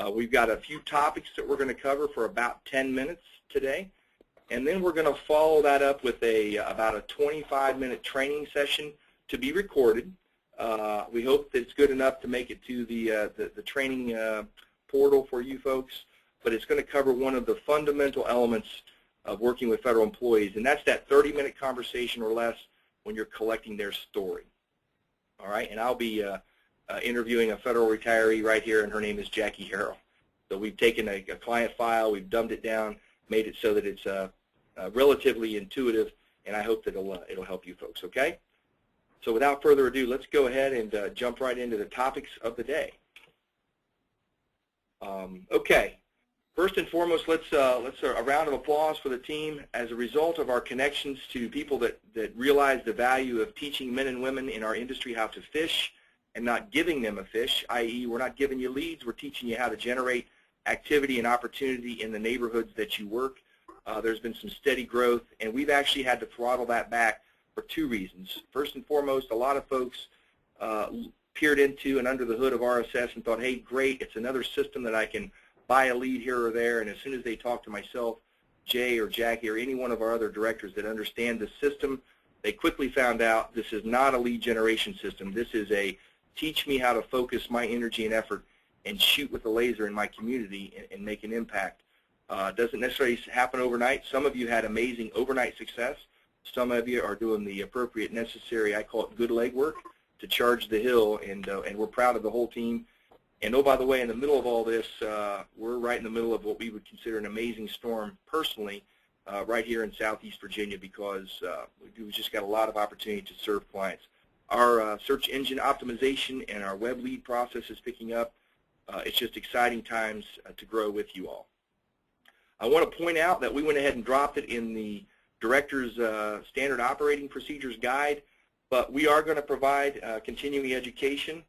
We've got a few topics that we're going to cover for about 10 minutes today, and then we're going to follow that up with about a 25-minute training session to be recorded. We hope that it's good enough to make it to the training portal for you folks, but it's going to cover one of the fundamental elements of working with federal employees, and that's that 30-minute conversation or less when you're collecting their story. All right, and I'll be interviewing a federal retiree right here, and her name is Jackie Harrell. So we've taken a client file, we've dumbed it down, made it so that it's relatively intuitive, and I hope that it'll help you folks, okay? So without further ado, let's go ahead and jump right into the topics of the day. Okay, first and foremost, let's a round of applause for the team. As a result of our connections to people that realize the value of teaching men and women in our industry how to fish and not giving them a fish, i.e. we're not giving you leads, we're teaching you how to generate activity and opportunity in the neighborhoods that you work. There's been some steady growth, and we've actually had to throttle that back for two reasons. First and foremost, a lot of folks peered into and under the hood of RSS and thought, hey, great, it's another system that I can buy a lead here or there, and as soon as they talk to myself, Jay or Jackie or any one of our other directors that understand the system, they quickly found out this is not a lead generation system. This is a teach me how to focus my energy and effort and shoot with a laser in my community and make an impact. It doesn't necessarily happen overnight. Some of you had amazing overnight success. Some of you are doing the appropriate, necessary, I call it good leg work, to charge the hill, and we're proud of the whole team. And oh, by the way, in the middle of all this, we're right in the middle of what we would consider an amazing storm personally right here in Southeast Virginia, because we've just got a lot of opportunity to serve clients. Our search engine optimization and our web lead process is picking up. It's just exciting times to grow with you all. I want to point out that we went ahead and dropped it in the Director's Standard Operating Procedures Guide, but we are going to provide continuing education.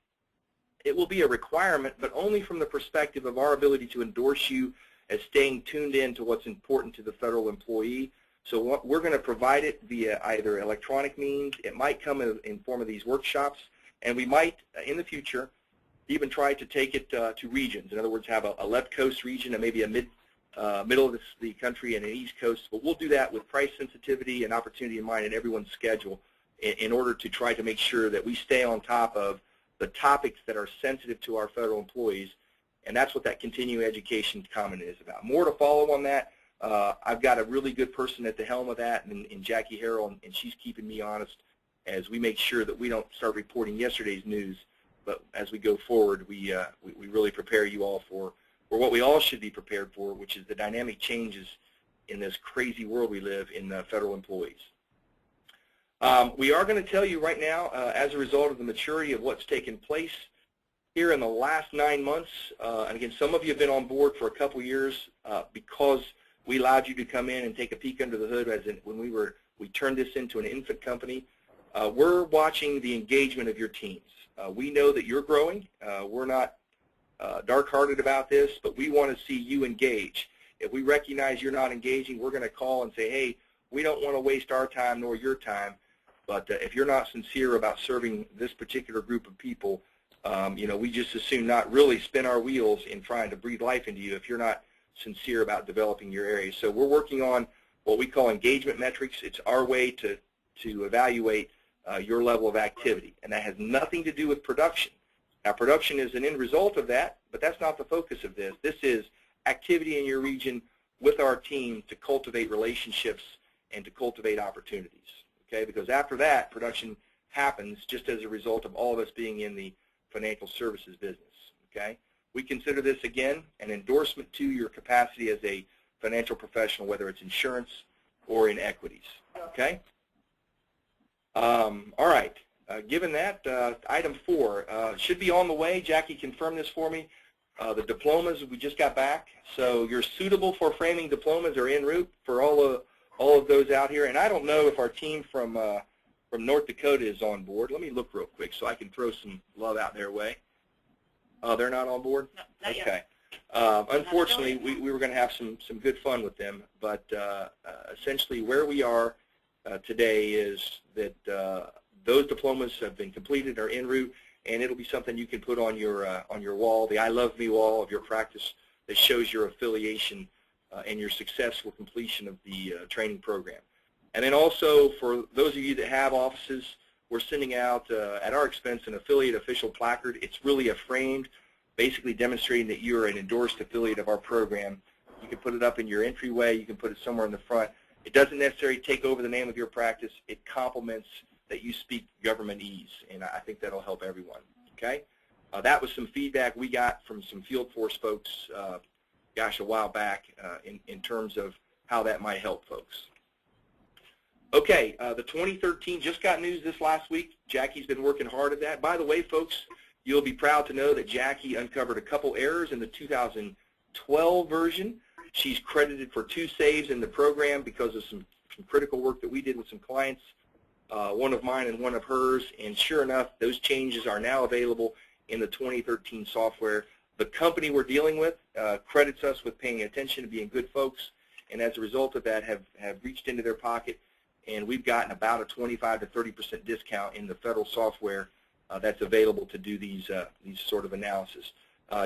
It will be a requirement, but only from the perspective of our ability to endorse you as staying tuned in to what's important to the federal employee. So we're going to provide it via either electronic means. It might come in form of these workshops, and we might, in the future, even try to take it to regions. In other words, have a left coast region and maybe a middle of the country and an east coast. But we'll do that with price sensitivity and opportunity in mind and everyone's schedule in order to try to make sure that we stay on top of the topics that are sensitive to our federal employees. And that's what that continuing education comment is about. More to follow on that. I've got a really good person at the helm of that, in Jackie Harrell, and she's keeping me honest as we make sure that we don't start reporting yesterday's news, but as we go forward, we really prepare you all for what we all should be prepared for, which is the dynamic changes in this crazy world we live in federal employees. We are going to tell you right now, as a result of the maturity of what's taken place here in the last 9 months, and again, some of you have been on board for a couple years because we allowed you to come in and take a peek under the hood as in when we turned this into an infant company. We're watching the engagement of your teams. We know that you're growing. We're not dark-hearted about this, but we want to see you engage. If we recognize you're not engaging, we're going to call and say, hey, we don't want to waste our time nor your time, but if you're not sincere about serving this particular group of people, we just as soon not really spin our wheels in trying to breathe life into you if you're not sincere about developing your area. So we're working on what we call engagement metrics. It's our way to evaluate your level of activity, and that has nothing to do with production. Now, production is an end result of that, but that's not the focus of this. This is activity in your region with our team to cultivate relationships and to cultivate opportunities, okay? Because after that, production happens just as a result of all of us being in the financial services business, okay? We consider this, again, an endorsement to your capacity as a financial professional, whether it's insurance or in equities, okay? All right. Given that, item 4 should be on the way. Jackie confirmed this for me. The diplomas we just got back, so your suitable for framing diplomas are en route for all of those out here. And I don't know if our team from North Dakota is on board. Let me look real quick so I can throw some love out their way. They're not on board? No, not okay. Yet. Unfortunately, we were going to have some good fun with them, but essentially where we are today is that those diplomas have been completed, are en route, and it'll be something you can put on your wall, the I Love Me wall of your practice that shows your affiliation and your successful completion of the training program. And then also, for those of you that have offices, we're sending out, at our expense, an affiliate official placard. It's really a framed, basically demonstrating that you're an endorsed affiliate of our program. You can put it up in your entryway. You can put it somewhere in the front. It doesn't necessarily take over the name of your practice. It complements that you speak governmentese, and I think that'll help everyone. Okay? That was some feedback we got from some field force folks, gosh, a while back in terms of how that might help folks. Okay, the 2013 just got news this last week. Jackie's been working hard at that. By the way, folks, you'll be proud to know that Jackie uncovered a couple errors in the 2012 version. She's credited for 2 saves in the program because of some critical work that we did with some clients, one of mine and one of hers, and sure enough, those changes are now available in the 2013 software. The company we're dealing with credits us with paying attention to being good folks, and as a result of that have reached into their pocket, and we've gotten about a 25 to 30% discount in the federal software that's available to do these sort of analysis.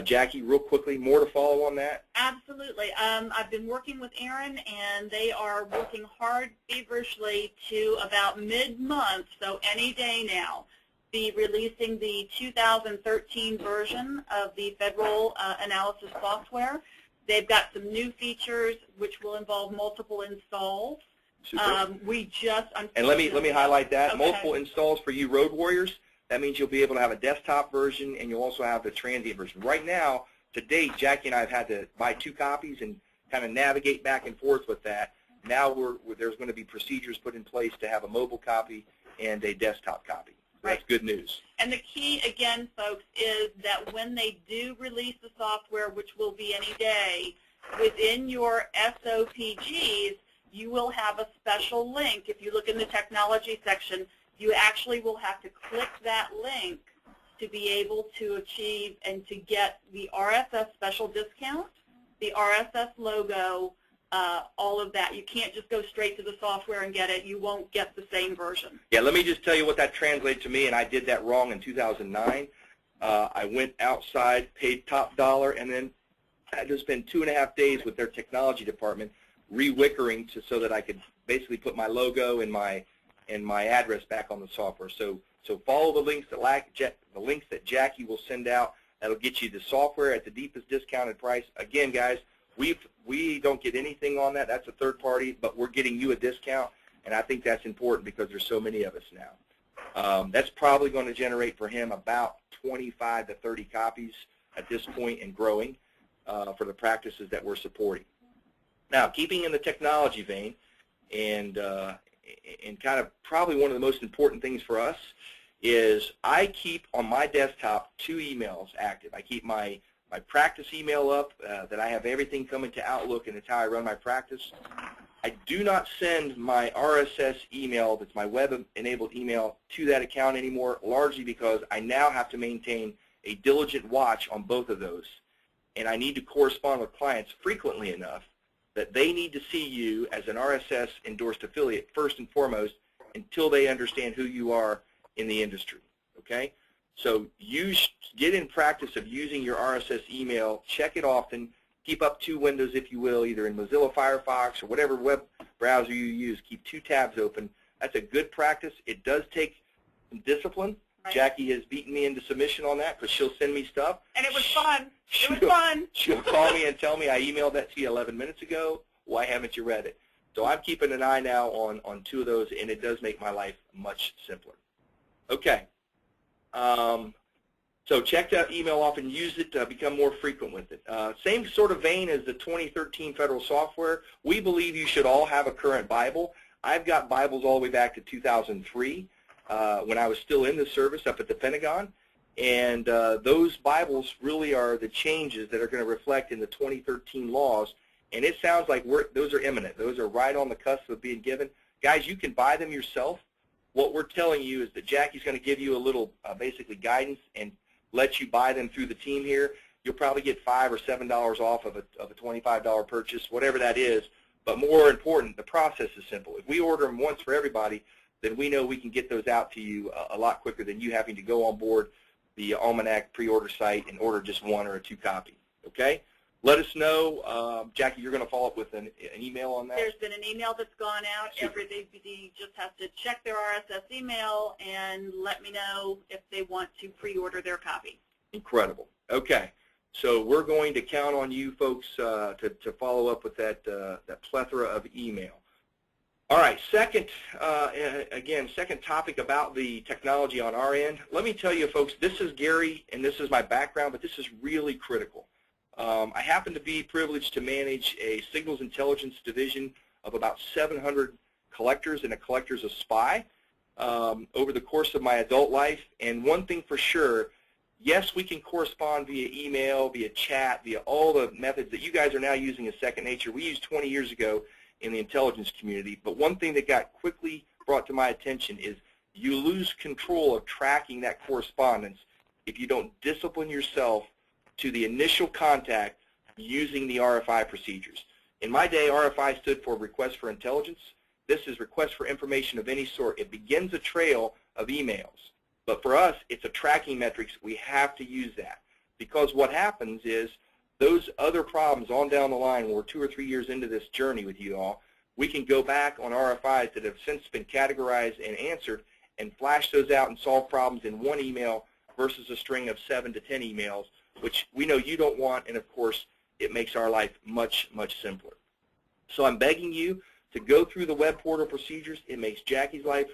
Jackie, real quickly, more to follow on that? Absolutely. I've been working with Aaron, and they are working hard, feverishly, to about mid-month, so any day now, be releasing the 2013 version of the federal analysis software. They've got some new features which will involve multiple installs. We just, and let me highlight that. Okay. Multiple installs for you road warriors. That means you'll be able to have a desktop version, and you'll also have the transient version. Right now, to date, Jackie and I have had to buy 2 copies and kind of navigate back and forth with that. Now there's going to be procedures put in place to have a mobile copy and a desktop copy. So right. That's good news. And the key, again, folks, is that when they do release the software, which will be any day, within your SOPGs, you will have a special link. If you look in the technology section, you actually will have to click that link to be able to achieve and to get the RSS special discount, the RSS logo, all of that. You can't just go straight to the software and get it. You won't get the same version. Yeah, let me just tell you what that translates to me, and I did that wrong in 2009. I went outside, paid top dollar, and then I had to spend 2.5 days with their technology department re-wickering so that I could basically put my logo and my address back on the software. So follow the links that Jackie will send out. That'll get you the software at the deepest discounted price. Again, guys, we don't get anything on that. That's a third party, but we're getting you a discount, and I think that's important because there's so many of us now. That's probably going to generate for him about 25 to 30 copies at this point and growing for the practices that we're supporting. Now, keeping in the technology vein, and kind of probably one of the most important things for us is I keep on my desktop 2 emails active. I keep my practice email up, that I have everything coming to Outlook, and it's how I run my practice. I do not send my RSS email, that's my web-enabled email, to that account anymore, largely because I now have to maintain a diligent watch on both of those, and I need to correspond with clients frequently enough that they need to see you as an RSS endorsed affiliate first and foremost until they understand who you are in the industry, okay? So get in practice of using your RSS email, check it often, keep up 2 windows, if you will, either in Mozilla Firefox or whatever web browser you use. Keep 2 tabs open. That's a good practice. It does take some discipline. Right. Jackie has beaten me into submission on that because she'll send me stuff. And it was fun. It was fun. She'll call me and tell me, I emailed that to you 11 minutes ago. Why haven't you read it? So I'm keeping an eye now on 2 of those, and it does make my life much simpler. Okay. So check that email off and use it to become more frequent with it. Same sort of vein as the 2013 federal software. We believe you should all have a current Bible. I've got Bibles all the way back to 2003 when I was still in the service up at the Pentagon. And those Bibles really are the changes that are going to reflect in the 2013 laws. And it sounds like those are imminent. Those are right on the cusp of being given. Guys, you can buy them yourself. What we're telling you is that Jackie's going to give you a little basically guidance and let you buy them through the team here. You'll probably get $5 or $7 off of a $25 purchase, whatever that is. But more important, the process is simple. If we order them once for everybody, then we know we can get those out to you a lot quicker than you having to go on board, the Almanac pre-order site and order just 1 or 2 copies. Okay? Let us know. Jackie, you're going to follow up with an email on that? There's been an email that's gone out. Super. Everybody just has to check their RSS email and let me know if they want to pre-order their copy. Incredible. Okay. So we're going to count on you folks to follow up with that plethora of email. All right, second topic about the technology on our end. Let me tell you, folks, this is Gary, and this is my background, but this is really critical. I happen to be privileged to manage a signals intelligence division of about 700 collectors and a collector's a spy over the course of my adult life. And one thing for sure, yes, we can correspond via email, via chat, via all the methods that you guys are now using as second nature. We used 20 years ago in the intelligence community. But one thing that got quickly brought to my attention is you lose control of tracking that correspondence if you don't discipline yourself to the initial contact using the RFI procedures. In my day, RFI stood for Request for Intelligence. This is Request for Information of any sort. It begins a trail of emails. But for us, it's a tracking metrics. We have to use that because what happens is those other problems on down the line, when we're 2 or 3 years into this journey with you all, we can go back on RFIs that have since been categorized and answered and flash those out and solve problems in 1 email versus a string of 7 to 10 emails, which we know you don't want, and of course, it makes our life much, much simpler. So I'm begging you to go through the web portal procedures. It makes Jackie's life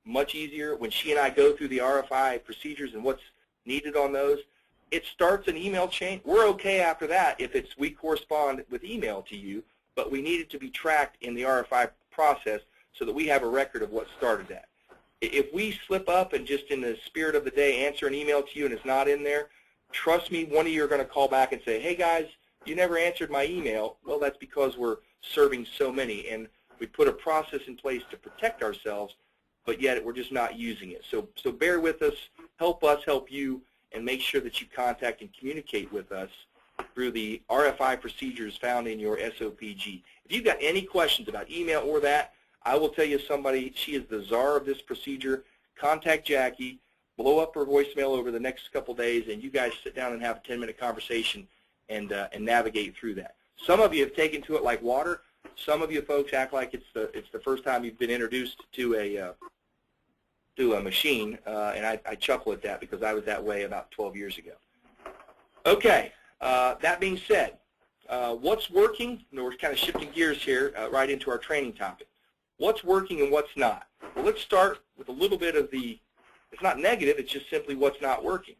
much easier when she and I go through the RFI procedures and what's needed on those. It starts an email chain. We're okay after that if we correspond with email to you, but we need it to be tracked in the RFI process so that we have a record of what started that. If we slip up and just in the spirit of the day answer an email to you and it's not in there, trust me, one of you are going to call back and say, hey guys, you never answered my email. Well, that's because we're serving so many, and we put a process in place to protect ourselves, but yet we're just not using it. So bear with us, help you, and make sure that you contact and communicate with us through the RFI procedures found in your SOPG. If you've got any questions about email or that, I will tell you somebody, she is the czar of this procedure. Contact Jackie, blow up her voicemail over the next couple days, and you guys sit down and have a 10-minute conversation and navigate through that. Some of you have taken to it like water. Some of you folks act like it's the first time you've been introduced to a machine, and I chuckle at that because I was that way about 12 years ago. Okay, that being said, what's working? And we're kind of shifting gears here right into our training topic. What's working and what's not? Well, let's start with a little bit of it's not negative, it's just simply what's not working.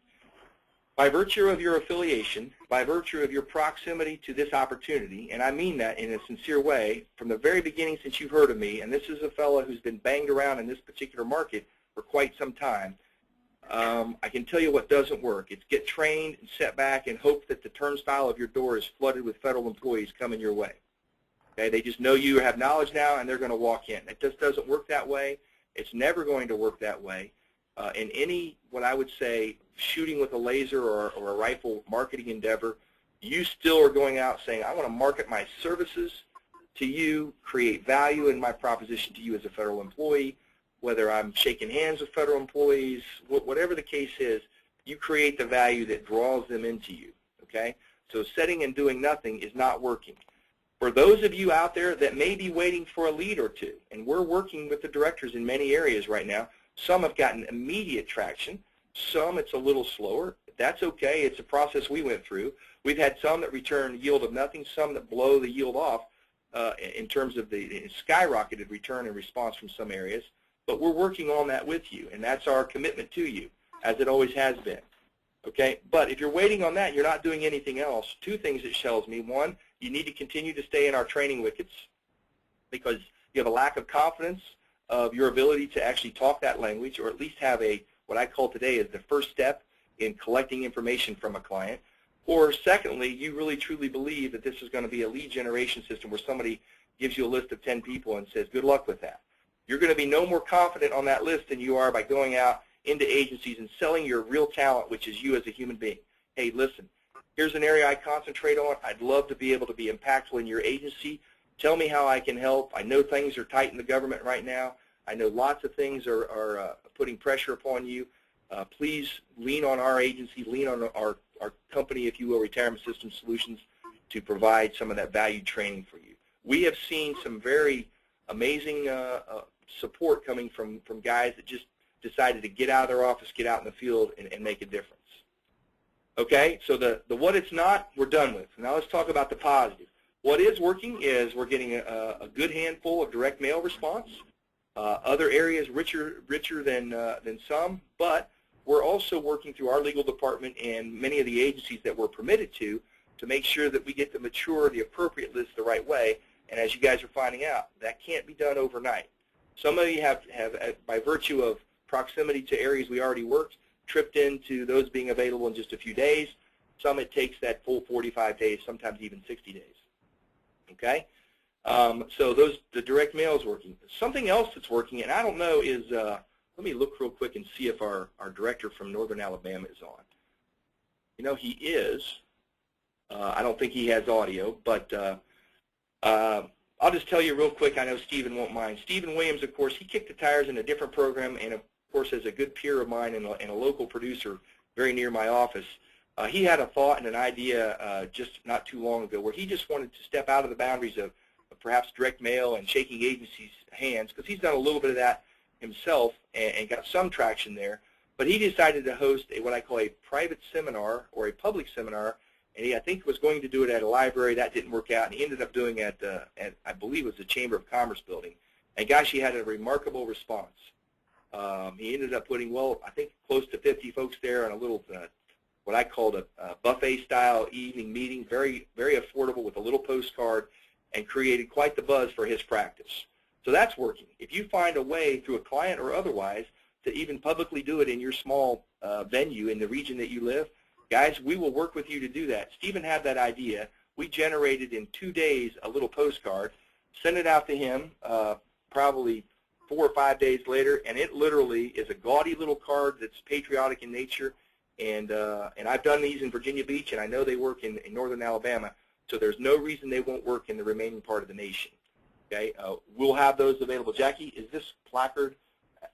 By virtue of your affiliation, by virtue of your proximity to this opportunity, and I mean that in a sincere way, from the very beginning since you've heard of me, and this is a fellow who's been banged around in this particular market for quite some time, I can tell you what doesn't work. It's get trained and set back and hope that the turnstile of your door is flooded with federal employees coming your way. Okay? They just know you have knowledge now and they're going to walk in. It just doesn't work that way. It's never going to work that way. In any, what I would say, shooting with a laser or a rifle marketing endeavor, you still are going out saying, I want to market my services to you, create value in my proposition to you as a federal employee, whether I'm shaking hands with federal employees, whatever the case is, you create the value that draws them into you, okay? So setting and doing nothing is not working. For those of you out there that may be waiting for a lead or two, and we're working with the directors in many areas right now, some have gotten immediate traction, some it's a little slower. That's okay, it's a process we went through. We've had some that return yield of nothing, some that blow the yield off in terms of the skyrocketed return and response from some areas. But we're working on that with you, and that's our commitment to you, as it always has been. Okay? But if you're waiting on that, you're not doing anything else. Two things it tells me. One, you need to continue to stay in our training wickets because you have a lack of confidence of your ability to actually talk that language, or at least have what I call today is the first step in collecting information from a client. Or secondly, you really truly believe that this is going to be a lead generation system where somebody gives you a list of 10 people and says, good luck with that. You're going to be no more confident on that list than you are by going out into agencies and selling your real talent, which is you as a human being. Hey, listen, here's an area I concentrate on. I'd love to be able to be impactful in your agency. Tell me how I can help. I know things are tight in the government right now. I know lots of things are putting pressure upon you. please lean on our agency, lean on our company, if you will, Retirement System Solutions, to provide some of that value training for you. We have seen some very amazing support coming from guys that just decided to get out of their office, get out in the field, and make a difference. Okay, so the what it's not, we're done with. Now let's talk about the positive. What is working is we're getting a good handful of direct mail response. Other areas richer than some, but we're also working through our legal department and many of the agencies that we're permitted to make sure that we get to mature the appropriate list the right way. And as you guys are finding out, that can't be done overnight. Some of you have by virtue of proximity to areas we already worked, tripped into those being available in just a few days. Some it takes that full 45 days, sometimes even 60 days. Okay? So the direct mail is working. Something else that's working, and I don't know, is let me look real quick and see if our director from Northern Alabama is on. You know, he is. I don't think he has audio, but I'll just tell you real quick. I know Stephen won't mind. Stephen Williams, of course, he kicked the tires in a different program, and of course, as a good peer of mine and a local producer very near my office, he had a thought and an idea just not too long ago where he just wanted to step out of the boundaries of perhaps direct mail and shaking agencies' hands, because he's done a little bit of that himself and got some traction there. But he decided to host what I call a private seminar or a public seminar, and I think was going to do it at a library. That didn't work out, and he ended up doing it at I believe it was the Chamber of Commerce building. And gosh, he had a remarkable response. He ended up putting, well, I think close to 50 folks there on a little, what I called a buffet-style evening meeting, very, very affordable with a little postcard, and created quite the buzz for his practice. So that's working. If you find a way through a client or otherwise to even publicly do it in your small venue in the region that you live, guys, we will work with you to do that. Stephen had that idea. We generated in 2 days a little postcard, sent it out to him probably 4 or 5 days later, and it literally is a gaudy little card that's patriotic in nature. And I've done these in Virginia Beach, and I know they work in Northern Alabama, so there's no reason they won't work in the remaining part of the nation. Okay, we'll have those available. Jackie, is this placard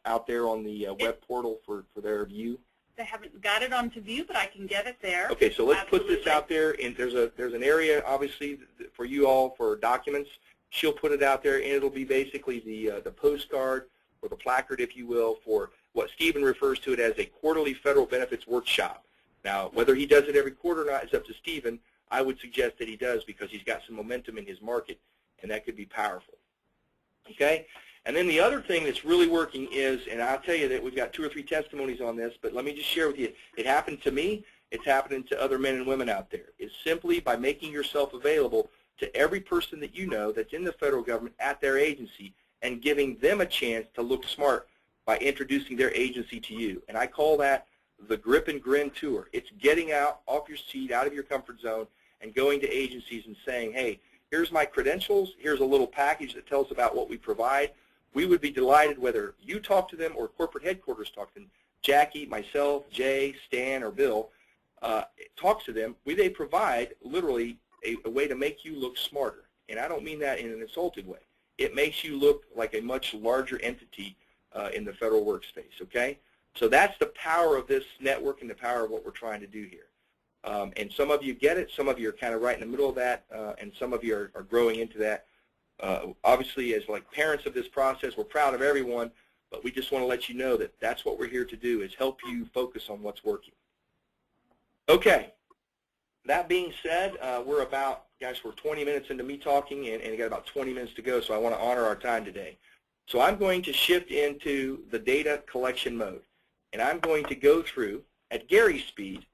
out there on the web portal for their view? They haven't got it onto view, but I can get it there. Okay, so let's put this out there, and there's an area obviously for you all for documents. She'll put it out there, and it'll be basically the postcard or the placard, if you will, for what Stephen refers to it as a quarterly federal benefits workshop. Now, whether he does it every quarter or not is up to Stephen. I would suggest that he does because he's got some momentum in his market, and that could be powerful. Okay? And then the other thing that's really working is, and I'll tell you that we've got 2 or 3 testimonies on this, but let me just share with you, it happened to me, it's happening to other men and women out there. It's simply by making yourself available to every person that you know that's in the federal government at their agency and giving them a chance to look smart by introducing their agency to you. And I call that the Grip and Grin Tour. It's getting out off your seat, out of your comfort zone, and going to agencies and saying, hey, here's my credentials, here's a little package that tells about what we provide. We would be delighted whether you talk to them or corporate headquarters talk to them. Jackie, myself, Jay, Stan, or Bill talks to them. They provide literally a way to make you look smarter. And I don't mean that in an insulting way. It makes you look like a much larger entity in the federal workspace, okay? So that's the power of this network and the power of what we're trying to do here. And some of you get it, some of you are kind of right in the middle of that, and some of you are growing into that. Obviously, as like parents of this process, we're proud of everyone, but we just want to let you know that that's what we're here to do, is help you focus on what's working. Okay. That being said, we're about, guys, we're 20 minutes into me talking, and got about 20 minutes to go, so I want to honor our time today. So I'm going to shift into the data collection mode, and I'm going to go through at Gary's speed,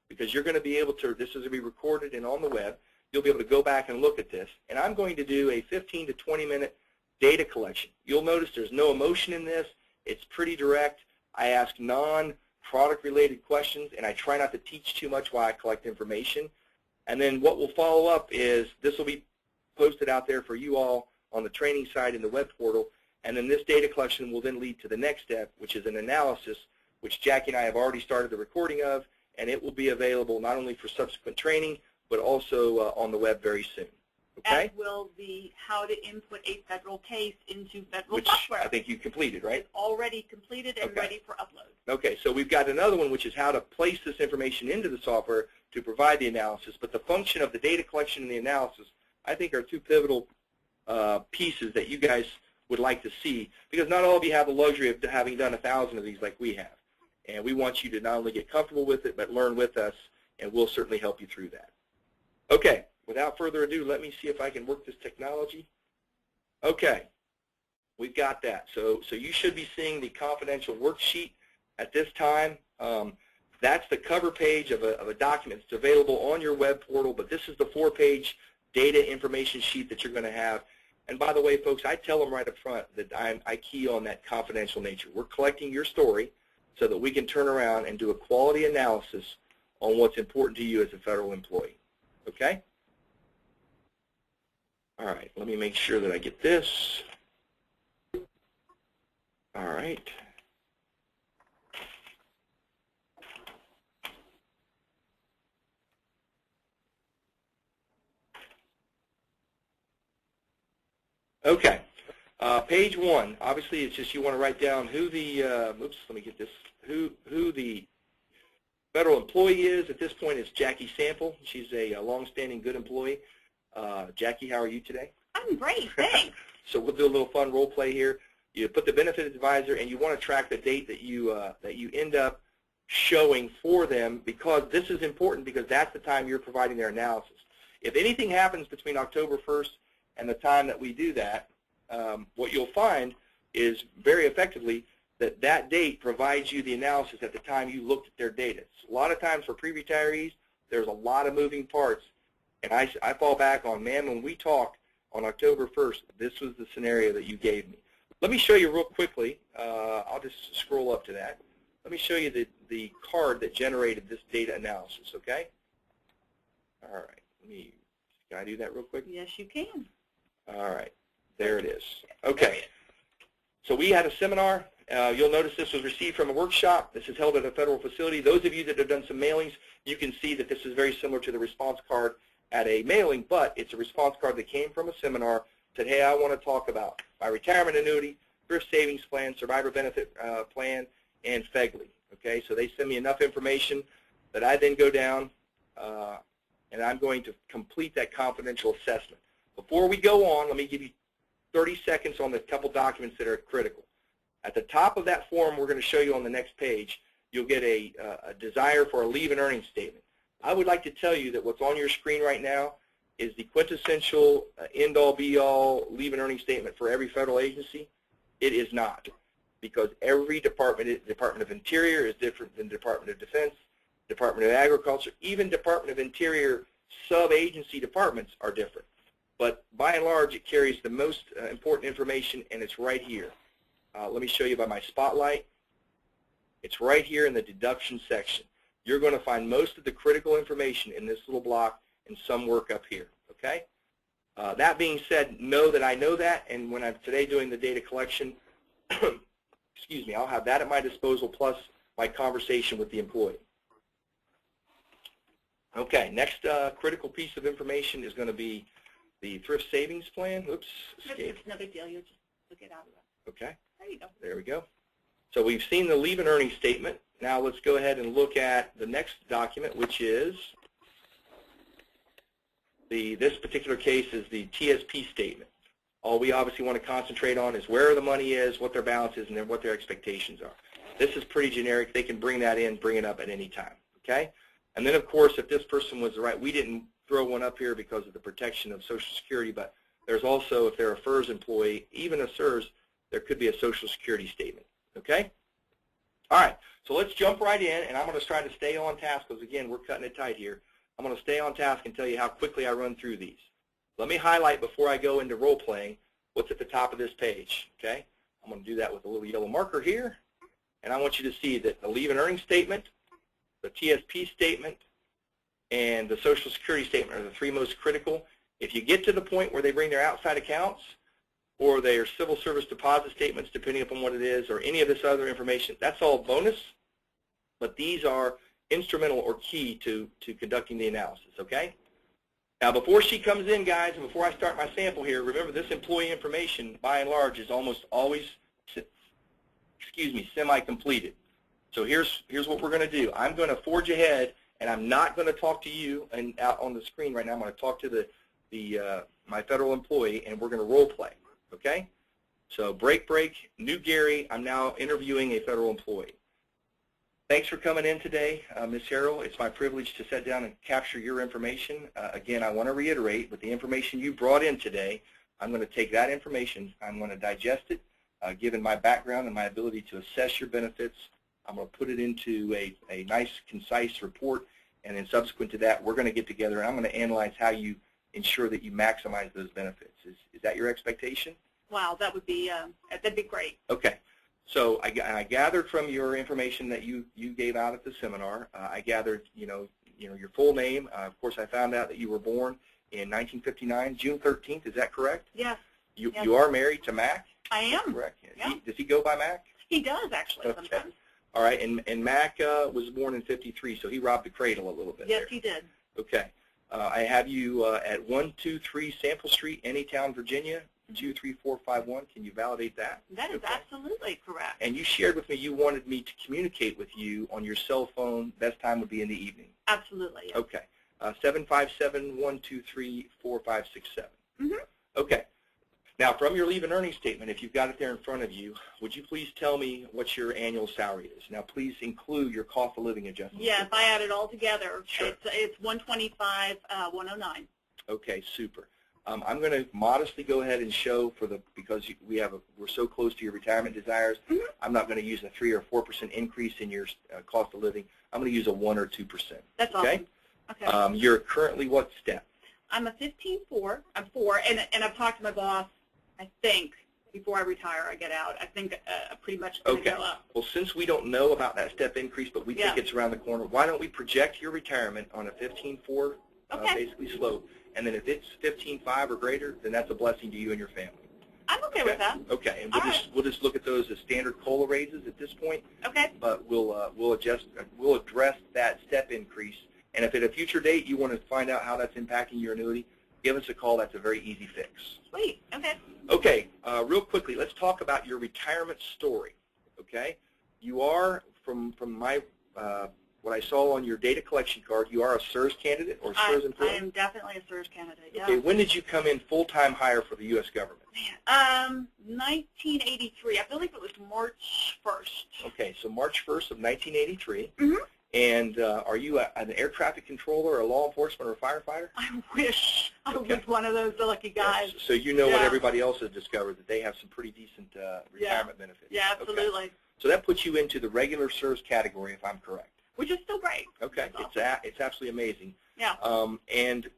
because you're going to be able to, this is going to be recorded and on the web, you'll be able to go back and look at this, and I'm going to do a 15 to 20 minute data collection. You'll notice there's no emotion in this. It's pretty direct. I ask non-product related questions, and I try not to teach too much while I collect information. And then what will follow up is this will be posted out there for you all on the training side in the web portal, and then this data collection will then lead to the next step, which is an analysis, which Jackie and I have already started the recording of, and it will be available not only for subsequent training, but also on the web very soon. Okay. as will the how to input a federal case into federal Which software. I think you completed, right? It's already completed and ready for upload. Okay, so we've got another one, which is how to place this information into the software to provide the analysis. But the function of the data collection and the analysis, I think, are two pivotal pieces that you guys would like to see, because not all of you have the luxury of having done 1,000 of these like we have. And we want you to not only get comfortable with it, but learn with us, and we'll certainly help you through that. Okay, without further ado, let me see if I can work this technology. Okay, we've got that. So you should be seeing the confidential worksheet at this time. That's the cover page of a document. It's available on your web portal, but this is the 4-page data information sheet that you're going to have. And by the way, folks, I tell them right up front that I key on that confidential nature. We're collecting your story so that we can turn around and do a quality analysis on what's important to you as a federal employee. Okay? All right, let me make sure that I get this. All right. Okay, page 1. Obviously, it's just you want to write down who the oops, let me get this. Who the federal employee is. At this point, it's Jackie Sample. She's a long-standing good employee. Jackie, how are you today? I'm great, thanks. So we'll do a little fun role play here. You put the benefit advisor, and you want to track the date that you end up showing for them, because this is important, because that's the time you're providing their analysis. If anything happens between October 1st and the time that we do that, what you'll find is very effectively that date provides you the analysis at the time you looked at their data. A lot of times for pre-retirees, there's a lot of moving parts, and I fall back on, man, when we talked on October 1st, this was the scenario that you gave me. Let me show you real quickly. I'll just scroll up to that. Let me show you the card that generated this data analysis, okay? All right. Can I do that real quick? Yes, you can. All right. There it is. Okay. So we had a seminar. You'll notice this was received from a workshop. This is held at a federal facility. Those of you that have done some mailings, you can see that this is very similar to the response card at a mailing, but it's a response card that came from a seminar, said, hey, I want to talk about my retirement annuity, thrift savings plan, survivor benefit plan, and FEGLI. Okay, so they send me enough information that I then go down and I'm going to complete that confidential assessment. Before we go on, let me give you 30 seconds on the couple documents that are critical. At the top of that form we're going to show you on the next page, you'll get a desire for a leave and earnings statement. I would like to tell you that what's on your screen right now is the quintessential end-all, be-all leave and earnings statement for every federal agency. It is not, because every Department of Interior is different than Department of Defense, Department of Agriculture, even Department of Interior sub-agency departments are different. But by and large, it carries the most important information, and it's right here. Let me show you by my spotlight. It's right here in the deduction section. You're going to find most of the critical information in this little block and some work up here, okay? That being said, know that I know that, and when I'm today doing the data collection, excuse me, I'll have that at my disposal plus my conversation with the employee. Okay, next critical piece of information is going to be the thrift savings plan. Oops, escape. It's no big deal. You'll just look it out of that. Okay. There you go. There we go. So we've seen the leave and earnings statement. Now let's go ahead and look at the next document, which is this particular case is the TSP statement. All we obviously want to concentrate on is where the money is, what their balance is, and then what their expectations are. This is pretty generic. They can bring that in, bring it up at any time, okay? And then, of course, if this person was right, we didn't throw one up here because of the protection of Social Security, but there's also, if they're a FERS employee, even a SERS, there could be a Social Security statement, okay? All right, so let's jump right in, and I'm going to try to stay on task because, again, we're cutting it tight here. I'm going to stay on task and tell you how quickly I run through these. Let me highlight before I go into role playing what's at the top of this page, okay? I'm going to do that with a little yellow marker here, and I want you to see that the leave and earnings statement, the TSP statement, and the Social Security statement are the three most critical. If you get to the point where they bring their outside accounts or their civil service deposit statements, depending upon what it is, or any of this other information, that's all bonus, but these are instrumental or key to conducting the analysis, okay? Now, before she comes in, guys, and before I start my sample here, remember this employee information, by and large, is almost always, semi-completed. So here's what we're going to do. I'm going to forge ahead, and I'm not going to talk to you and out on the screen right now. I'm going to talk to my federal employee, and we're going to role play. Okay? So break, new Gary. I'm now interviewing a federal employee. Thanks for coming in today, Ms. Harrell. It's my privilege to sit down and capture your information. Again, I want to reiterate, with the information you brought in today, I'm going to take that information, I'm going to digest it, given my background and my ability to assess your benefits. I'm going to put it into a nice, concise report, and then subsequent to that, we're going to get together, and I'm going to analyze how you ensure that you maximize those benefits. Is that your expectation? Wow, that'd be great. Okay. So I gathered from your information that you gave out at the seminar. I gathered, your full name. Of course, I found out that you were born in 1959, June 13th. Is that correct? Yes. You are married to Mac? I am. Correct. Yeah. Does he go by Mac? He does, actually, okay. Sometimes. All right. And Mac was born in 53, so he robbed the cradle a little bit. Yes, there. he did. Okay. I have you at 123 Sample Street, Anytown, Virginia. 23451. Can you validate that? That is absolutely correct. And you shared with me you wanted me to communicate with you on your cell phone. Best time would be in the evening. Absolutely. Yes. Okay. 757-123-4567. Mm-hmm. Okay. Now, from your leave and earnings statement, if you've got it there in front of you, would you please tell me what your annual salary is? Now, please include your cost of living adjustment. Yeah, if I add it all together, sure. It's $125,109. Okay, super. I'm going to modestly go ahead and show because we're so close to your retirement desires. Mm-hmm. I'm not going to use a 3 or 4% increase in your cost of living. I'm going to use a 1 or 2%. That's okay? Awesome. Okay. You're currently what step? I'm a 15-4. I'm 4, and I've talked to my boss. I think before I retire, I get out. I think pretty much going to go up. Well, since we don't know about that step increase, but we think it's around the corner, why don't we project your retirement on a 15-4 basically slope? And then if it's 15.5 or greater, then that's a blessing to you and your family. I'm okay with that. Okay, and we'll just look at those as standard COLA raises at this point. Okay. But we'll address that step increase. And if at a future date you want to find out how that's impacting your annuity, give us a call. That's a very easy fix. Sweet. Okay. Okay. Real quickly, let's talk about your retirement story. Okay. You are from my what I saw on your data collection card, you are a SERS candidate or SERS employee? I am definitely a SERS candidate, yeah. Okay, when did you come in full-time hire for the U.S. government? 1983. I believe it was March 1st. Okay, so March 1st of 1983. Mm-hmm. And are you an air traffic controller, a law enforcement, or a firefighter? I wish I was one of those lucky guys. Yes. So you know what everybody else has discovered, that they have some pretty decent retirement benefits. Yeah, absolutely. Okay. So that puts you into the regular SERS category, if I'm correct. Which is still great. Okay, it's absolutely amazing. Yeah. And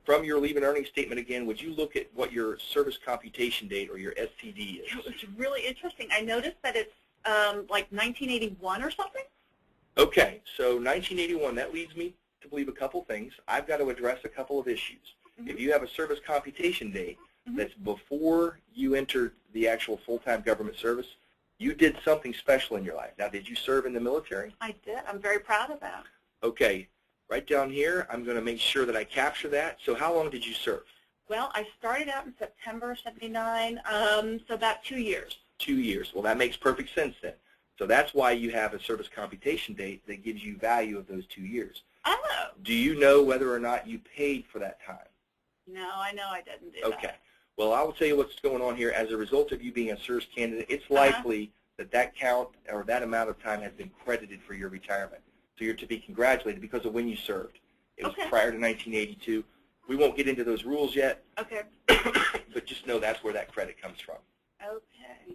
from your leave and earnings statement again, would you look at what your service computation date or your SCD is? It's really interesting. I noticed that it's like 1981 or something. Okay, so 1981, that leads me to believe a couple things. I've got to address a couple of issues. Mm-hmm. If you have a service computation date that's before you entered the actual full-time government service, you did something special in your life. Now, did you serve in the military? I did. I'm very proud of that. Okay. Right down here, I'm going to make sure that I capture that. So how long did you serve? Well, I started out in September of '79, so about 2 years. 2 years. Well, that makes perfect sense then. So that's why you have a service computation date that gives you value of those 2 years. Oh. Do you know whether or not you paid for that time? No, I know I didn't do that. Okay. Well, I will tell you what's going on here. As a result of you being a SERS candidate, it's likely that count or that amount of time has been credited for your retirement. So you're to be congratulated because of when you served. It was prior to 1982. We won't get into those rules yet. Okay. But just know that's where that credit comes from. Okay.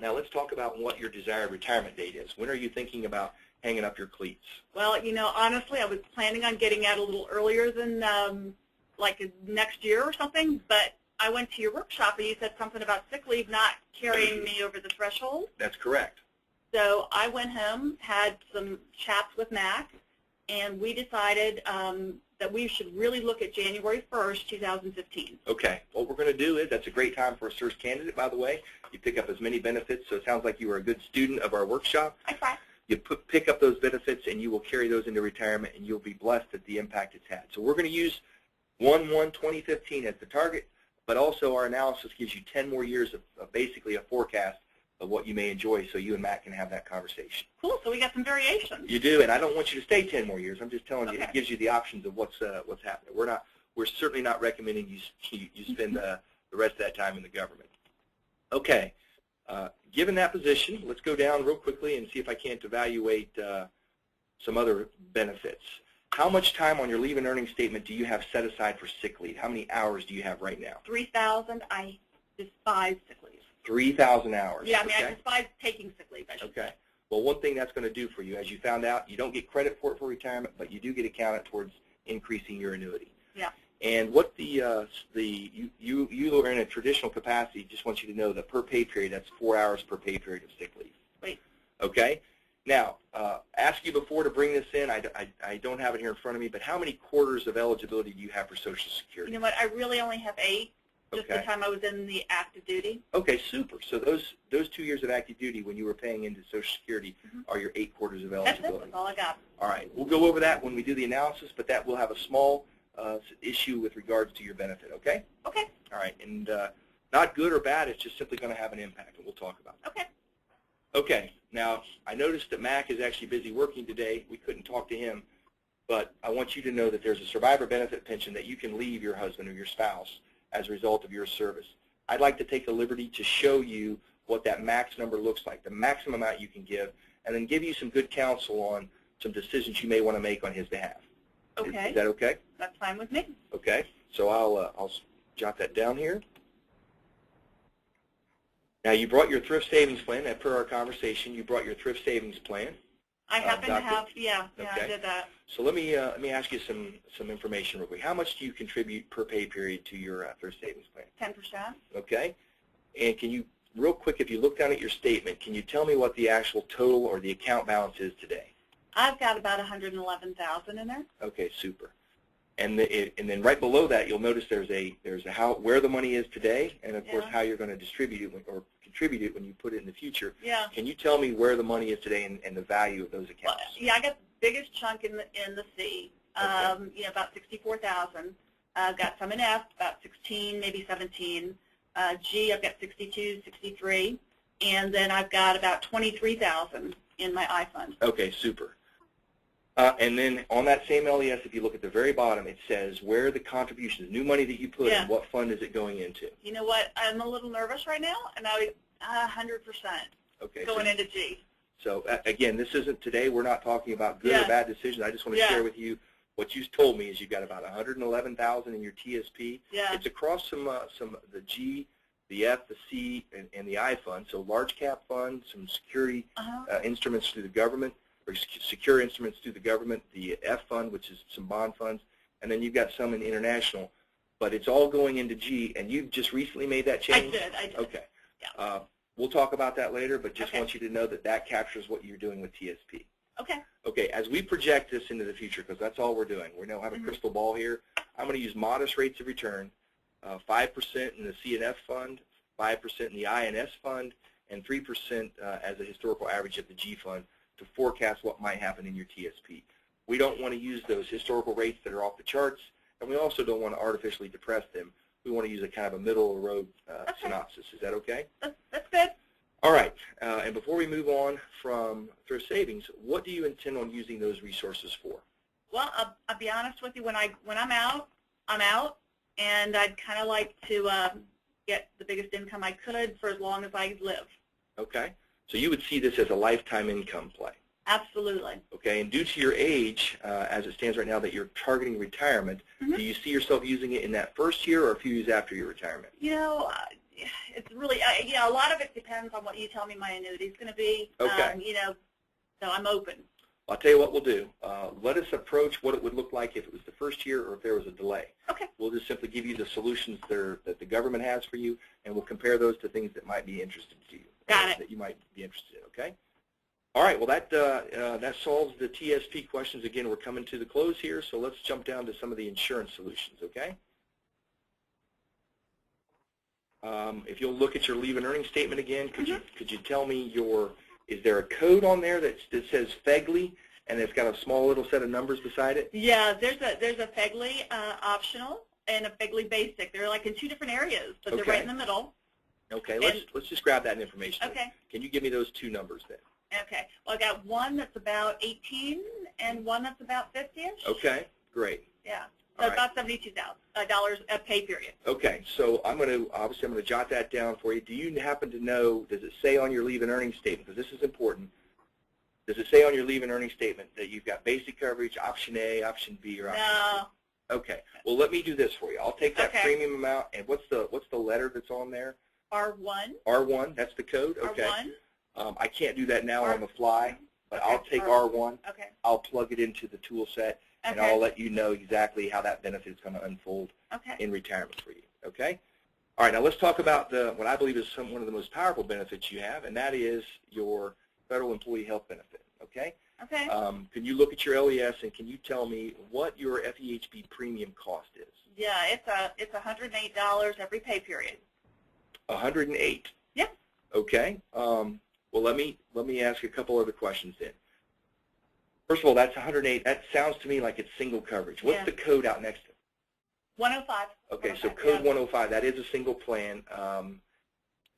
Now let's talk about what your desired retirement date is. When are you thinking about hanging up your cleats? Well, honestly, I was planning on getting out a little earlier than like next year or something, but I went to your workshop and you said something about sick leave not carrying me over the threshold. That's correct. So I went home, had some chats with Mac, and we decided that we should really look at January 1st, 2015. Okay. What we're going to do is, that's a great time for a SERS candidate, by the way. You pick up as many benefits, so it sounds like you were a good student of our workshop. I try. you pick up those benefits, and you will carry those into retirement, and you'll be blessed at the impact it's had. So we're going to use 1/1/2015 as the target, but also our analysis gives you 10 more years of basically a forecast of what you may enjoy, so you and Matt can have that conversation. Cool. So we got some variations. You do, and I don't want you to stay 10 more years. I'm just telling you, Okay. it gives you the options of what's happening. We're certainly not recommending you spend the rest of that time in the government. Okay. Given that position, let's go down real quickly and see if I can't evaluate some other benefits. How much time on your leave and earnings statement do you have set aside for sick leave? How many hours do you have right now? 3,000. I despise sick leave. 3,000 hours. Yeah, I mean, okay. I despise taking sick leave, I should say. Okay. Well, one thing that's going to do for you, as you found out, you don't get credit for it for retirement, but you do get accounted towards increasing your annuity. Yeah. And what you are in a traditional capacity, just want you to know that per pay period, that's 4 hours per pay period of sick leave. Wait. Okay. Now, ask you before to bring this in. I don't have it here in front of me, but how many quarters of eligibility do you have for Social Security? You know what? I really only have 8. Just Okay. the time I was in the active duty. Okay, super. So those 2 years of active duty when you were paying into Social Security are your 8 quarters of That's eligibility. it. That's all I got. All right. We'll go over that when we do the analysis, but that will have a small issue with regards to your benefit, okay? Okay. All right. And not good or bad. It's just simply going to have an impact, and we'll talk about it. Okay. Okay. Now, I noticed that Mac is actually busy working today. We couldn't talk to him, but I want you to know that there's a survivor benefit pension that you can leave your husband or your spouse as a result of your service. I'd like to take the liberty to show you what that max number looks like, the maximum amount you can give, and then give you some good counsel on some decisions you may want to make on his behalf. Okay. Is that okay? That's fine with me. Okay. So I'll jot that down here. Now, you brought your thrift savings plan. As per our conversation, you brought your thrift savings plan. I happen to Doctor? have, yeah, Okay. I did that. So let me ask you some information real quick. How much do you contribute per pay period to your thrift savings plan? 10%. Okay. And can you, real quick, if you look down at your statement, can you tell me what the actual total or the account balance is today? I've got about 111,000 in there. Okay, super. And then right below that, you'll notice there's a where the money is today, and of course Yeah. how you're going to distribute it or contribute it when you put it in the future. Yeah. Can you tell me where the money is today and the value of those Well, accounts? yeah, I got the biggest chunk in the C. Okay. You know, about 64,000. I've got some in F, about 16, maybe 17. G, I've got 62, 63, and then I've got about 23,000 in my I fund. Okay, super. And then on that same LES, if you look at the very bottom, it says where the contributions, new money that you put Yeah. in, what fund is it going into? You know what? I'm a little nervous right now, and I 100% Okay. going into G. So again, this isn't today. We're not talking about good Yeah. or bad decisions. I just want to Yeah. share with you what you told me is you've got about 111,000 in your TSP. Yeah. It's across some the G, the F, the C, and the I fund. So large cap fund, some security instruments through the government, or secure instruments through the government, the F fund, which is some bond funds, and then you've got some in international. But it's all going into G, and you've just recently made that change? I did. Okay. Yeah. We'll talk about that later, but just Okay. want you to know that that captures what you're doing with TSP. Okay. Okay, as we project this into the future, because that's all we're doing, we don't have a crystal ball here, I'm going to use modest rates of return, 5% in the C&F fund, 5% in the I&S fund, and 3% as a historical average of the G fund to forecast what might happen in your TSP. We don't want to use those historical rates that are off the charts, and we also don't want to artificially depress them. We want to use a kind of a middle-of-the-road synopsis. Is that okay? That's good. All right, and before we move on from thrift savings, what do you intend on using those resources for? Well, I'll be honest with you. When I'm out, I'm out, and I'd kind of like to get the biggest income I could for as long as I live. Okay, so you would see this as a lifetime income play. Absolutely. Okay, and due to your age, as it stands right now, that you're targeting retirement, do you see yourself using it in that first year or a few years after your retirement? You know, it's really, you know, a lot of it depends on what you tell me my annuity is going to be. Okay. You know, so I'm open. I'll tell you what we'll do. Let us approach what it would look like if it was the first year or if there was a delay. Okay. We'll just simply give you the solutions that the government has for you, and we'll compare those to things that might be interesting to you. Got it. That you might be interested in, okay? All right, well, that solves the TSP questions. Again, we're coming to the close here, so let's jump down to some of the insurance solutions, okay? If you'll look at your leave and earnings statement again, could you tell me your Is there a code on there that says FEGLI and it's got a small little set of numbers beside it? Yeah, there's a FEGLI optional and a FEGLI basic. They're like in two different areas, but they're right in the middle. Okay, let's just grab that information. Okay. Can you give me those two numbers then? Okay. Well, I got one that's about 18 and one that's about 50-ish. Okay, great. Yeah. So about $72,000 a pay period. Okay, so I'm going to jot that down for you. Do you happen to know, does it say on your leave and earnings statement, because this is important, does it say on your leave and earnings statement that you've got basic coverage, option A, option B, or option C? No. Okay, well let me do this for you. I'll take that premium amount, and what's the letter that's on there? R1. R1, that's the code? Okay. R1. I can't do that now on the fly, but I'll take R1. Okay. I'll plug it into the tool set. And I'll let you know exactly how that benefit is going to unfold in retirement for you. Okay? All right, now let's talk about what I believe is one of the most powerful benefits you have, and that is your federal employee health benefit. Okay? Okay. Can you look at your LES and can you tell me what your FEHB premium cost is? Yeah, it's $108 every pay period. 108. Yep. Okay. Well, let me ask a couple other questions then. First of all, that's 108. That sounds to me like it's single coverage. What's the code out next to it? 105. Okay, so code 105, that is a single plan.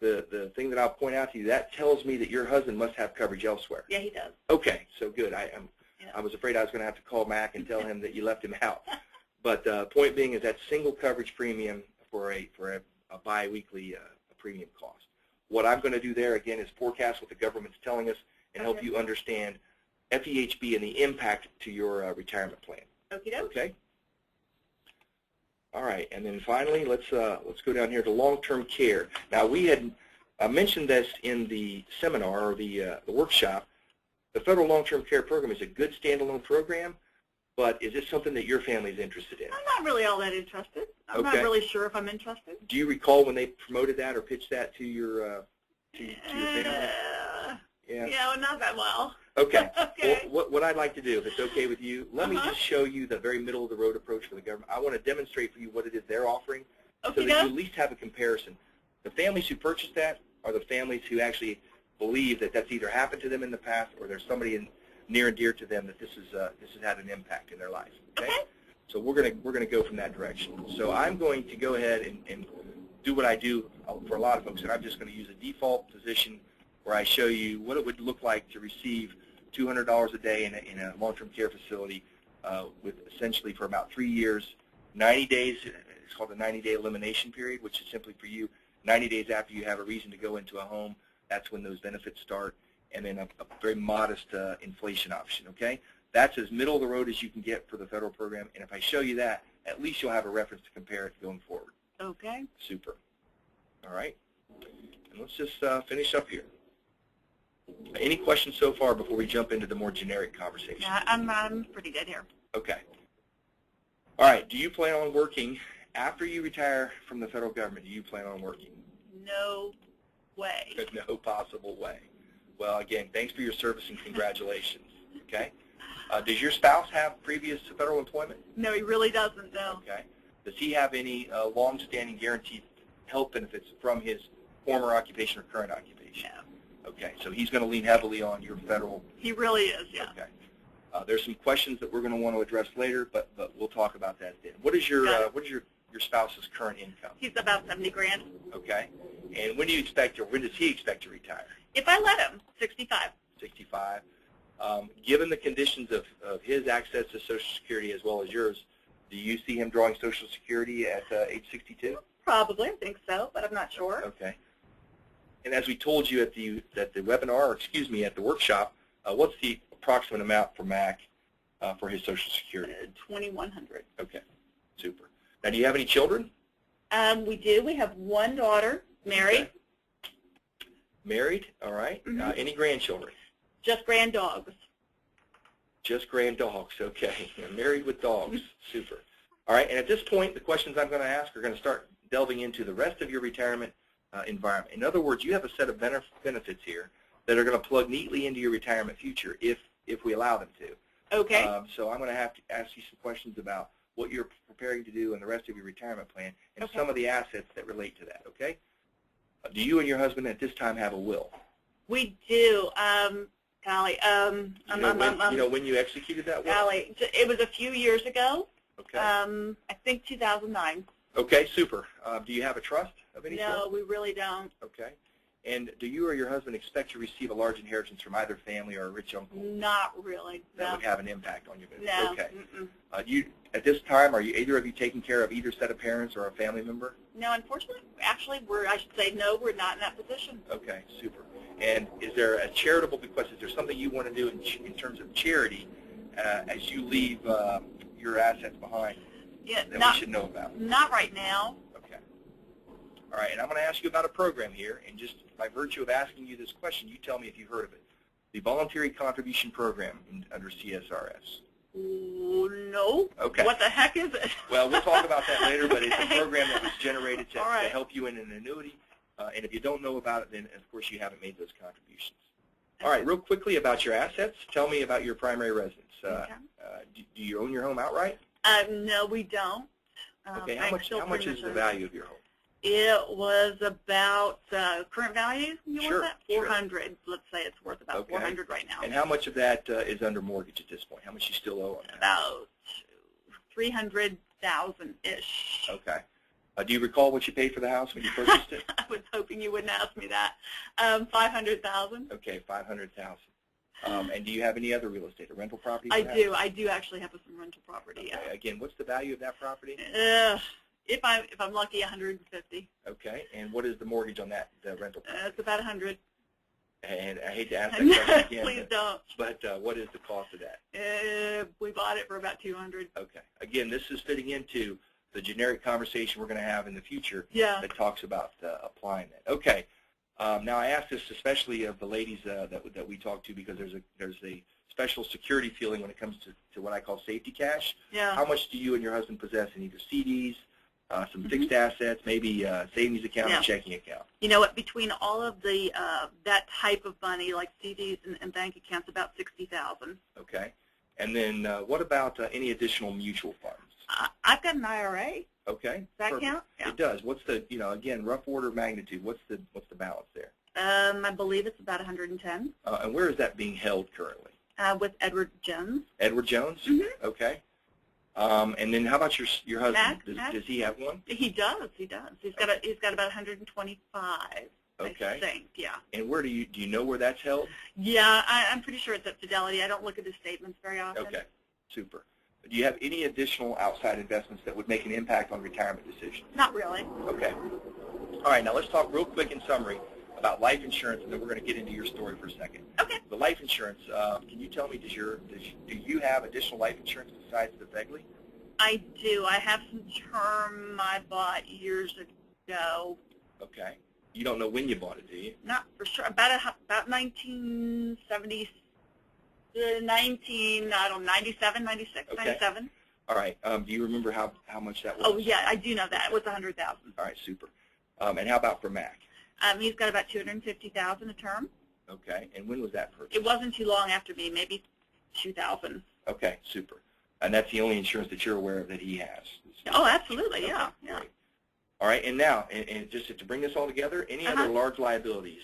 The thing that I'll point out to you, that tells me that your husband must have coverage elsewhere. Yeah, he does. Okay, so good. I was afraid I was going to have to call Mac and tell him that you left him out. But point being is that single coverage premium for a biweekly premium cost. What I'm going to do there, again, is forecast what the government's telling us and help you understand FEHB and the impact to your retirement plan. Okay. All right, and then finally, let's go down here to long-term care. Now, we had mentioned this in the seminar or the workshop. The federal long-term care program is a good standalone program, but is it something that your family is interested in? I'm not really all that interested. I'm not really sure if I'm interested. Do you recall when they promoted that or pitched that to your family? Yeah, not that well. Okay. Well, what I'd like to do, if it's okay with you, let me just show you the very middle-of-the-road approach for the government. I want to demonstrate for you what it is they're offering so that you at least have a comparison. The families who purchased that are the families who actually believe that that's either happened to them in the past or there's somebody near and dear to them that this has had an impact in their life. Okay? So we're gonna go from that direction. So I'm going to go ahead and do what I do for a lot of folks, and I'm just going to use a default position where I show you what it would look like to receive $200 a day in a long-term care facility with essentially for about 3 years, 90 days. It's called the 90-day elimination period, which is simply for you 90 days after you have a reason to go into a home. That's when those benefits start, and then a very modest inflation option. Okay, that's as middle of the road as you can get for the federal program. And if I show you that, at least you'll have a reference to compare it going forward. Okay. Super. All right. And let's just finish up here. Any questions so far before we jump into the more generic conversation? Yeah, I'm pretty good here. Okay. All right. Do you plan on working after you retire from the federal government? Do you plan on working? No way. No possible way. Well, again, thanks for your service and congratulations. Okay. Does your spouse have previous federal employment? No, he really doesn't, no. Okay. Does he have any long-standing guaranteed health benefits from his former occupation or current occupation? No. Okay, so he's going to lean heavily on your federal. He really is, yeah. Okay. There's some questions that we're going to want to address later, but we'll talk about that then. What is your spouse's current income? He's about $70,000. Okay. And when do you expect, or when does he expect to retire? If I let him, 65. 65. Given the conditions of his access to Social Security as well as yours, do you see him drawing Social Security at age 62? Probably, I think so, but I'm not sure. Okay. And as we told you at the webinar, or excuse me, at the workshop, what's the approximate amount for Mac for his Social Security? $2,100. Okay, super. Now, do you have any children? We do. We have one daughter, married. Okay. Married, all right. Mm-hmm. Any grandchildren? Just grand dogs. Just grand dogs, okay. Married with dogs, super. All right, and at this point, the questions I'm going to ask are going to start delving into the rest of your retirement environment. In other words, you have a set of benefits here that are going to plug neatly into your retirement future if we allow them to. Okay. So I'm going to have to ask you some questions about what you're preparing to do in the rest of your retirement plan and some of the assets that relate to that, okay? Do you and your husband at this time have a will? We do. Golly, you know when you executed that will? golly, it was a few years ago. Okay. I think 2009. Okay, super. Do you have a trust of any sort? No, we really don't. Okay. And do you or your husband expect to receive a large inheritance from either family or a rich uncle? Not really. That No. would have an impact on you. No. Okay. Mm-mm. At this time, are you either of you taking care of either set of parents or a family member? No, unfortunately, actually, I should say no, we're not in that position. Okay, super. And is there a charitable bequest? Is there something you want to do in terms of charity as you leave your assets behind Yeah, that not, we should know about? Not right now. Okay. All right, and I'm going to ask you about a program here, and just by virtue of asking you this question, you tell me if you've heard of it. The Voluntary Contribution Program under CSRS. No. Okay. What the heck is it? Well, we'll talk about that later, but it's Okay. a program that was generated to All right. help you in an annuity. And if you don't know about it, then, of course, you haven't made those contributions. All right, real quickly about your assets. Tell me about your primary residence. Okay. Do you own your home outright? No, we don't. Okay, how much is the value of your home? It was about current value. You Sure, want that? sure. 400. Let's say it's worth about Okay. 400 right now. And how much of that is under mortgage at this point? How much you still owe on that? About 300,000-ish. Okay. Do you recall what you paid for the house when you purchased it? I was hoping you wouldn't ask me that. 500,000. Okay, 500,000. And do you have any other real estate, a rental property? I perhaps? do. I do actually have some rental property. Okay. Again, what's the value of that property? If I'm lucky, 150. Okay. And what is the mortgage on that rental property? It's about 100. And I hate to ask that question again. Please don't. But what is the cost of that? We bought it for about 200. Okay. Again, this is fitting into the generic conversation we're going to have in the future that talks about applying that. Okay. Now I ask this especially of the ladies that we talk to because there's a special security feeling when it comes to what I call safety cash. Yeah. How much do you and your husband possess in either CDs, some fixed assets, maybe a savings account, or checking account? You know what? Between all of the that type of money, like CDs and bank accounts, about 60,000. Okay. And then what about any additional mutual funds? I've got an IRA. Okay. Does that count? Yeah. It does. What's the again rough order of magnitude? What's the balance there? I believe it's about 110. And where is that being held currently? With Edward Jones. Edward Jones? Mm-hmm. Okay. And then how about your husband? Matt? Does he have one? He does. He does. He's got about 125. Okay. I think. Yeah. And where do you know where that's held? Yeah, I'm pretty sure it's at Fidelity. I don't look at his statements very often. Okay. Super. Do you have any additional outside investments that would make an impact on retirement decisions? Not really. Okay. All right. Now let's talk real quick in summary about life insurance, and then we're going to get into your story for a second. Okay. The life insurance. Can you tell me do you have additional life insurance besides the Fegley? I do. I have some term I bought years ago. Okay. You don't know when you bought it, do you? Not for sure. About 1970. 97, 96, Okay. 97. All right. Do you remember how much that was? Oh, yeah, I do know that. It was 100,000. All right, super. And how about for Mac? He's got about 250,000 a term. Okay. And when was that purchased? It wasn't too long after me, maybe 2000. Okay, super. And that's the only insurance that you're aware of that he has? Oh, absolutely, Okay, yeah. Yeah. great. All right, and now, and just to bring this all together, any other large liabilities,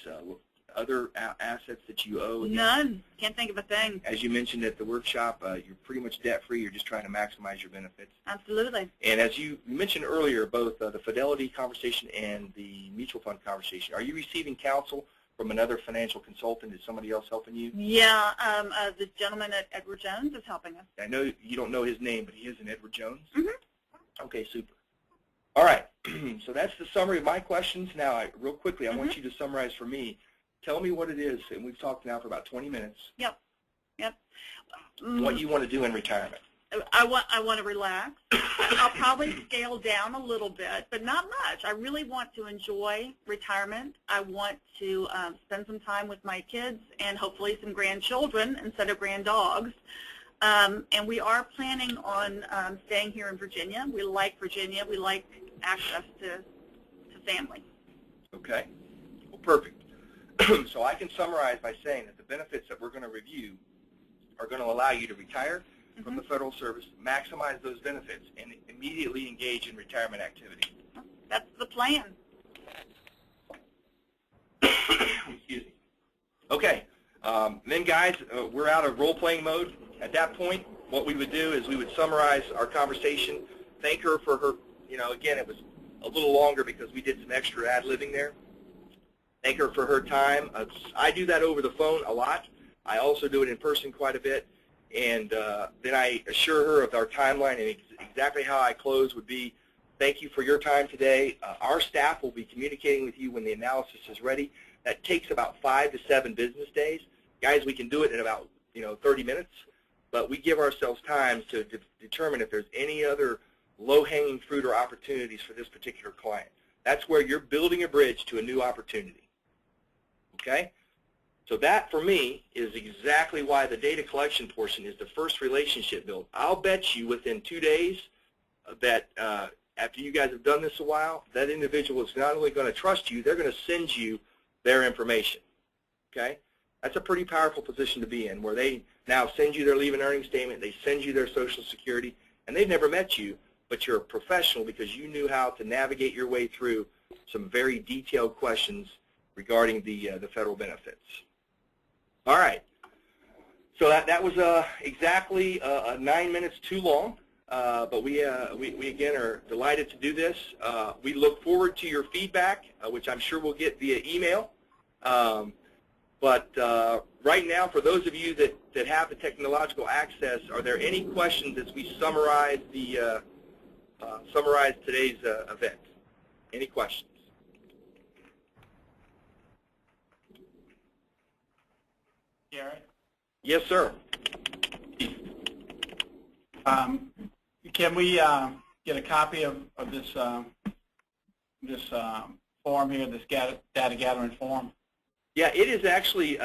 other assets that you owe? Again? None. Can't think of a thing. As you mentioned at the workshop, you're pretty much debt-free. You're just trying to maximize your benefits. Absolutely. And as you mentioned earlier, both the Fidelity conversation and the mutual fund conversation, are you receiving counsel from another financial consultant? Is somebody else helping you? Yeah, the gentleman at Edward Jones is helping us. I know you don't know his name, but he is an Edward Jones? Mm-hmm. Okay, super. All right, so that's the summary of my questions. Now, real quickly, I want you to summarize for me. Tell me what it is, and we've talked now for about 20 minutes. Yep. What you want to do in retirement. I want to relax. I'll probably scale down a little bit, but not much. I really want to enjoy retirement. I want to spend some time with my kids and hopefully some grandchildren instead of granddogs. And we are planning on staying here in Virginia. We like Virginia. We like access to family. Okay. Well, perfect. So I can summarize by saying that the benefits that we're going to review are going to allow you to retire from the federal service, maximize those benefits, and immediately engage in retirement activity. That's the plan. Excuse me. Okay. Then, guys, we're out of role-playing mode. At that point, what we would do is we would summarize our conversation, thank her for her, again, it was a little longer because we did some extra ad-libbing there. Thank her for her time. I do that over the phone a lot. I also do it in person quite a bit. And then I assure her of our timeline, and exactly how I close would be, thank you for your time today. Our staff will be communicating with you when the analysis is ready. That takes about 5 to 7 business days. Guys, we can do it in about 30 minutes, but we give ourselves time to determine if there's any other low-hanging fruit or opportunities for this particular client. That's where you're building a bridge to a new opportunity. Okay? So that, for me, is exactly why the data collection portion is the first relationship build. I'll bet you within 2 days that after you guys have done this a while, that individual is not only going to trust you, they're going to send you their information. Okay? That's a pretty powerful position to be in, where they now send you their leave and earnings statement, they send you their Social Security, and they've never met you, but you're a professional because you knew how to navigate your way through some very detailed questions regarding the federal benefits. All right. So that was exactly 9 minutes too long, but we again are delighted to do this. We look forward to your feedback, which I'm sure we'll get via email. But right now, for those of you that have the technological access, are there any questions as we summarize today's event? Any questions? Gary? Yes, sir. Can we get a copy of this form here, this data gathering form? Yeah, it is actually,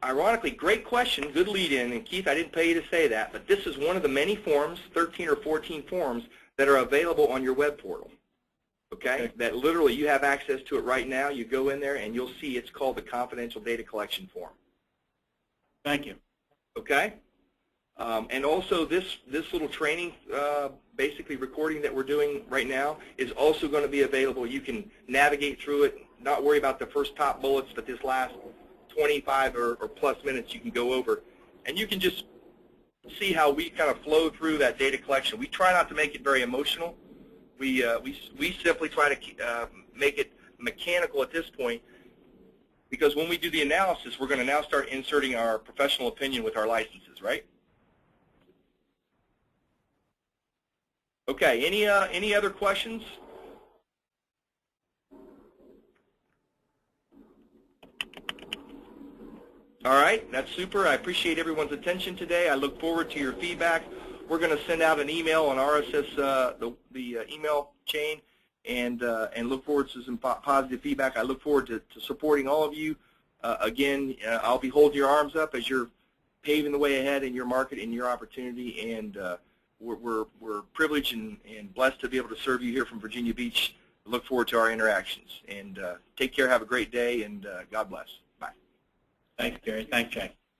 ironically, great question, good lead-in, and Keith, I didn't pay you to say that, but this is one of the many forms, 13 or 14 forms, that are available on your web portal, okay? That literally you have access to it right now. You go in there and you'll see it's called the confidential data collection form. Thank you. Okay? And also this little training, basically recording that we're doing right now, is also going to be available. You can navigate through it, not worry about the first top bullets, but this last 25 or plus minutes you can go over. And you can just see how we kind of flow through that data collection. We try not to make it very emotional. We simply try to make it mechanical at this point, because when we do the analysis, we're going to now start inserting our professional opinion with our licenses, right? Okay, any other questions? All right, that's super. I appreciate everyone's attention today. I look forward to your feedback. We're going to send out an email on RSS, the email chain, and look forward to some positive feedback. I look forward to supporting all of you. Again, I'll be holding your arms up as you're paving the way ahead in your market and your opportunity, and we're privileged and blessed to be able to serve you here from Virginia Beach. I look forward to our interactions. And take care, have a great day, and God bless. Bye. Thanks, Gary. Thanks, Jay.